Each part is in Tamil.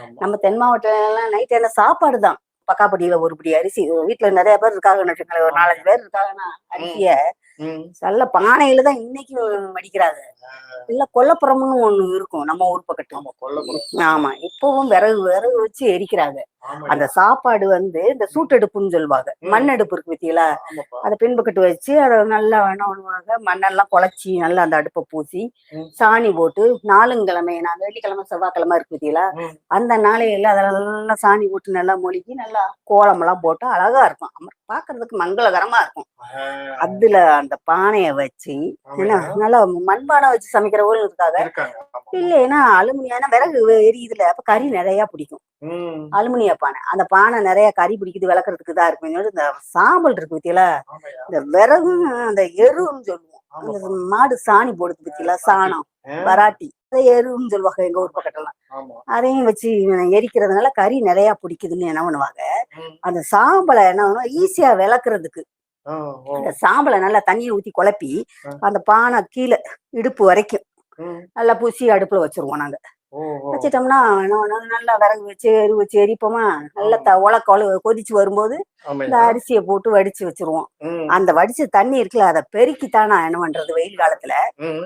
ஆமா. நம்ம தென் மாவட்டம் எல்லாம் நைட் என்ன சாப்பாடு தான். பக்காப்படியில ஒரு படி அரிசி வீட்டுல நிறைய பேர் இருக்காங்கன்னு வச்சுக்கோங்களேன். ஒரு ஆமா. 4, 5 பேர் இருக்காங்கன்னா ம். அரிசிய ம். நல்ல பானையில தான் இன்னைக்கும் வடிக்கிறாங்க. ஆ. இல்ல கொல்லப்புறம்னு ஒண்ணு இருக்கும் நம்ம ஊர் பக்கத்து. ஆமா. கொல்லப்புறம். ஆமா. இப்பவும் விறகு விறகு வச்சு எரிக்கிறாங்க. அந்த ஆமாய்யா. சாப்பாடு இந்த ம். சூட்டடுப்புன்னு சொல்லுவாங்க. ம். மண் அடுப்பு இருக்கு பார்த்தீங்களா? ஆமாப்பா. அத பின்பக்கட்டு வச்சு அத நல்லா என்ன பண்ணுவாங்க, மண்ணெல்லாம் குழச்சி நல்லா அந்த அடுப்ப பூசி, ம். சாணி போட்டு 4ம் கிழமை நாங்க வெள்ளிக்கிழமை, செவ்வாய்க்கிழமை இருக்கு பார்த்தீங்களா? ம். அந்த நாளையில அதெல்லாம் சாணி போட்டு நல்லா மொழுகி நல்லா கோலமெல்லாம் போட்டு அழகா இருக்கும். பார்க்கறதுக்கு மங்களகரமா இருக்கும். ஆ. அதுல அந்த பானைய வச்சு என்ன ஆமாய்யா. நல்லா மண்பானை வச்சு சமைக்கிறவங்களும் இருக்காங்க. இருக்காங்க. ஆமா. இல்லைன்னா அலுமினியம் விறகு எரியுதுல அப்ப கறி நிறைய பிடிக்கும். ம். அலுமினிய பானை. அந்த பானை நிறைய கறி பிடிக்குது விளக்குறதுக்கு இதா இருக்கும். இந்த சாம்பல் இருக்கு பார்த்தீங்களா? ஆமாய்யா. இந்த விறகும் அந்த எருன்னு சொல்லுவோம். அந்த ஆமாப்பா. மாடு சாணி போடுது பார்த்தீங்களா? பாட்டி. சாணம், ஆ. வராட்டி. அதை எருன்னு சொல்லுவாங்க எங்க ஊர் பக்கத்துலாம். ஆமா. அதையும் வச்சு எரிக்கிறதுனால கறி நிறைய பிடிக்குதுன்னு என்ன பண்ணுவாங்க, ம். அந்த சாம்பலை என்ன பண்ணுவோம் ஈஸியா விளக்குறதுக்கு ஓ, ஓ. அந்த சாம்பலை நல்லா தண்ணியை ஊத்தி குழப்பி ஆ. அந்த பானை கீழே இடுப்பு வரைக்கும் ம். நல்லா பூசி அடுப்புல வச்சிருவோம் நாங்க. ஓ, ஓ. வச்சிட்டோம்னா என்ன பண்ணுவோம், நல்லா விறகு வச்சு எரு வச்சு எரிப்போமா, நல்லா ஆமா. கொதிச்சு வரும்போது இந்த ஆமாய்யா. அரிசியை போட்டு வடிச்சு வச்சிருவோம். ம். அந்த வடிச்ச தண்ணி இருக்குல்ல அதை பெருக்கித்தான் நான் என்ன பண்றது வெயில் காலத்துல ம்.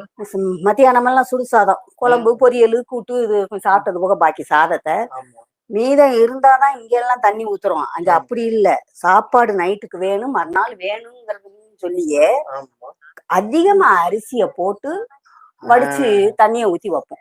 மத்தியானம் எல்லாம் சுடு சாதம் ம். குழம்பு பொரியல் கூட்டு இது சாப்பிட்டது போக பாக்கி சாதத்தை ஆமா. மீதம் இருந்தாதான் இங்க எல்லாம் தண்ணி ஊத்துறோம். அங்க ஆமா. அப்படி இல்ல. சாப்பாடு நைட்டுக்கு வேணும் மறுநாள் வேணுங்கிறதுன்னு சொல்லியே ஆமா. அதிகமா அரிசிய போட்டு ஆ. வடிச்சு தண்ணியை ஊத்தி வைப்போம்.